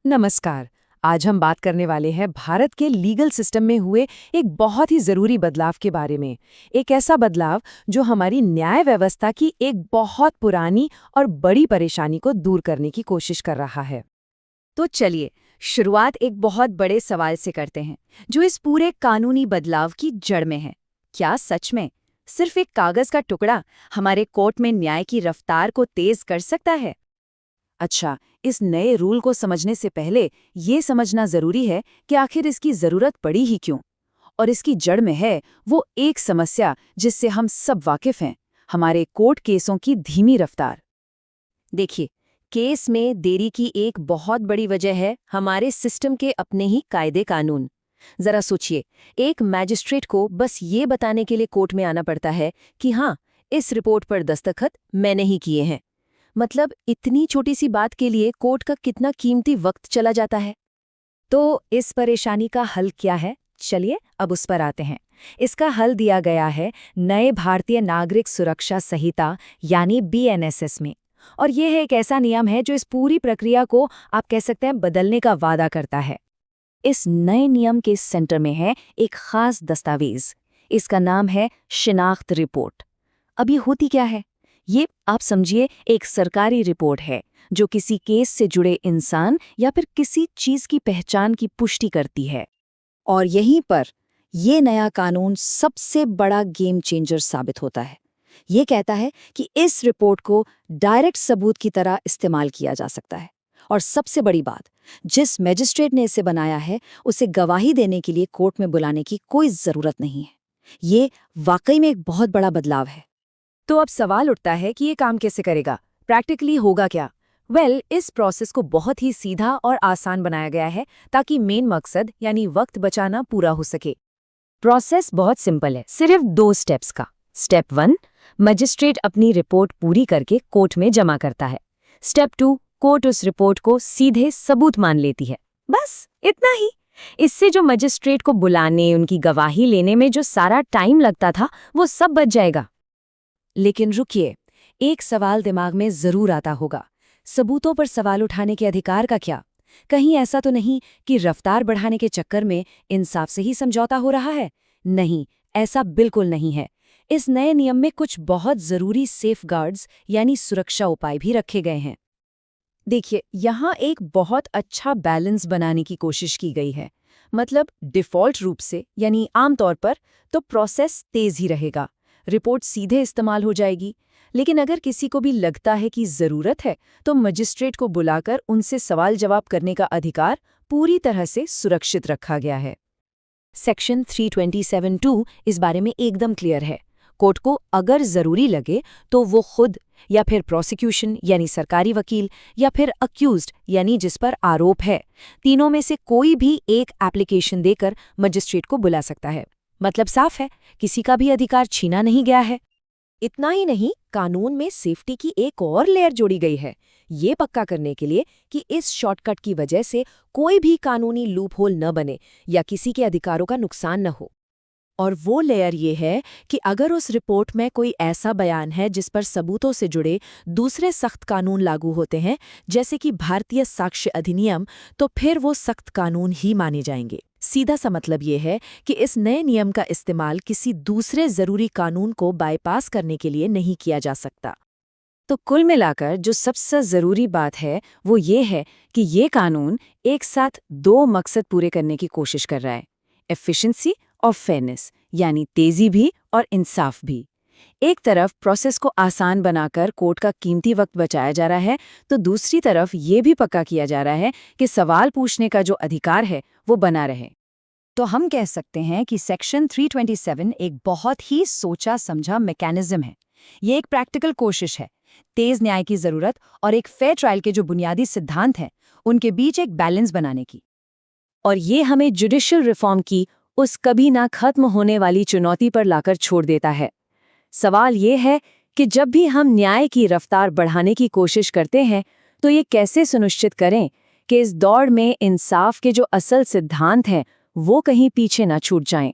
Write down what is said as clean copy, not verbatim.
नमस्कार। आज हम बात करने वाले हैं भारत के लीगल सिस्टम में हुए एक बहुत ही जरूरी बदलाव के बारे में। एक ऐसा बदलाव जो हमारी न्याय व्यवस्था की एक बहुत पुरानी और बड़ी परेशानी को दूर करने की कोशिश कर रहा है। तो चलिए शुरुआत एक बहुत बड़े सवाल से करते हैं जो इस पूरे कानूनी बदलाव की जड़ में है। क्या सच में सिर्फ एक कागज का टुकड़ा हमारे कोर्ट में न्याय की रफ्तार को तेज कर सकता है? अच्छा, इस नए रूल को समझने से पहले ये समझना जरूरी है कि आखिर इसकी जरूरत पड़ी ही क्यों। और इसकी जड़ में है वो एक समस्या जिससे हम सब वाकिफ हैं, हमारे कोर्ट केसों की धीमी रफ्तार। देखिए, केस में देरी की एक बहुत बड़ी वजह है हमारे सिस्टम के अपने ही कायदे कानून। जरा सोचिए, एक मैजिस्ट्रेट को बस ये बताने के लिए कोर्ट में आना पड़ता है कि हाँ, इस रिपोर्ट पर दस्तखत मैंने ही किए हैं। मतलब इतनी छोटी सी बात के लिए कोर्ट का कितना कीमती वक्त चला जाता है। तो इस परेशानी का हल क्या है? चलिए अब उस पर आते हैं। इसका हल दिया गया है नए भारतीय नागरिक सुरक्षा संहिता यानी BNSS में। और यह है एक ऐसा नियम है जो इस पूरी प्रक्रिया को आप कह सकते हैं बदलने का वादा करता है। इस नए नियम के सेंटर में है एक खास दस्तावेज। इसका नाम है शिनाख्त रिपोर्ट। अब ये होती क्या है? ये आप समझिए एक सरकारी रिपोर्ट है जो किसी केस से जुड़े इंसान या फिर किसी चीज की पहचान की पुष्टि करती है। और यहीं पर ये नया कानून सबसे बड़ा गेम चेंजर साबित होता है। ये कहता है कि इस रिपोर्ट को डायरेक्ट सबूत की तरह इस्तेमाल किया जा सकता है। और सबसे बड़ी बात, जिस मैजिस्ट्रेट ने इसे बनाया है उसे गवाही देने के लिए कोर्ट में बुलाने की कोई जरूरत नहीं है। ये वाकई में एक बहुत बड़ा बदलाव है। तो अब सवाल उठता है कि ये काम कैसे करेगा, प्रैक्टिकली होगा क्या? इस प्रोसेस को बहुत ही सीधा और आसान बनाया गया है ताकि मेन मकसद यानी वक्त बचाना पूरा हो सके। प्रोसेस बहुत सिंपल है, सिर्फ 2 स्टेप्स का। स्टेप 1, मजिस्ट्रेट अपनी रिपोर्ट पूरी करके कोर्ट में जमा करता है। स्टेप 2, कोर्ट उस रिपोर्ट को सीधे सबूत मान लेती है। बस इतना ही। इससे जो मजिस्ट्रेट को बुलाने, उनकी गवाही लेने में जो सारा टाइम लगता था वो सब बच जाएगा। लेकिन रुकिए, एक सवाल दिमाग में जरूर आता होगा, सबूतों पर सवाल उठाने के अधिकार का क्या? कहीं ऐसा तो नहीं कि रफ्तार बढ़ाने के चक्कर में इंसाफ से ही समझौता हो रहा है? नहीं, ऐसा बिल्कुल नहीं है। इस नए नियम में कुछ बहुत जरूरी सेफगार्ड्स यानी सुरक्षा उपाय भी रखे गए हैं। देखिए, यहाँ एक बहुत अच्छा बैलेंस बनाने की कोशिश की गई है। मतलब डिफ़ॉल्ट रूप से यानी आमतौर पर तो प्रोसेस तेज ही रहेगा, रिपोर्ट सीधे इस्तेमाल हो जाएगी। लेकिन अगर किसी को भी लगता है कि ज़रूरत है तो मजिस्ट्रेट को बुलाकर उनसे सवाल जवाब करने का अधिकार पूरी तरह से सुरक्षित रखा गया है। सेक्शन 327(2) इस बारे में एकदम क्लियर है। कोर्ट को अगर ज़रूरी लगे तो वो खुद या फिर प्रोसिक्यूशन यानी सरकारी वकील या फिर अक्यूज्ड यानी जिस पर आरोप है, तीनों में से कोई भी एक एप्लीकेशन देकर मजिस्ट्रेट को बुला सकता है। मतलब साफ है, किसी का भी अधिकार छीना नहीं गया है। इतना ही नहीं, कानून में सेफ्टी की एक और लेयर जोड़ी गई है, ये पक्का करने के लिए कि इस शॉर्टकट की वजह से कोई भी कानूनी लूपहोल न बने या किसी के अधिकारों का नुकसान न हो। और वो लेयर ये है कि अगर उस रिपोर्ट में कोई ऐसा बयान है जिस पर सबूतों से जुड़े दूसरे सख्त कानून लागू होते हैं, जैसे कि भारतीय साक्ष्य अधिनियम, तो फिर वो सख्त कानून ही माने जाएंगे। सीधा सा मतलब ये है कि इस नए नियम का इस्तेमाल किसी दूसरे जरूरी कानून को बाईपास करने के लिए नहीं किया जा सकता। तो कुल मिलाकर जो सबसे ज़रूरी बात है वो ये है कि ये कानून एक साथ 2 मकसद पूरे करने की कोशिश कर रहा है, एफिशिएंसी और फेयरनेस, यानी तेजी भी और इंसाफ भी। एक तरफ प्रोसेस को आसान बनाकर कोर्ट का कीमती वक्त बचाया जा रहा है, तो दूसरी तरफ ये भी पक्का किया जा रहा है कि सवाल पूछने का जो अधिकार है वो बना रहे। तो हम कह सकते हैं कि सेक्शन 327 एक बहुत ही सोचा समझा मैकेनिज्म है। ये एक प्रैक्टिकल कोशिश है, तेज न्याय की जरूरत और एक फेयर ट्रायल के जो बुनियादी सिद्धांत हैं उनके बीच एक बैलेंस बनाने की। और ये हमें जुडिशियल रिफॉर्म की उस कभी ना खत्म होने वाली चुनौती पर लाकर छोड़ देता है। सवाल ये है कि जब भी हम न्याय की रफ्तार बढ़ाने की कोशिश करते हैं तो ये कैसे सुनिश्चित करें कि इस दौड़ में इंसाफ के जो असल सिद्धांत हैं वो कहीं पीछे ना छूट जाएं।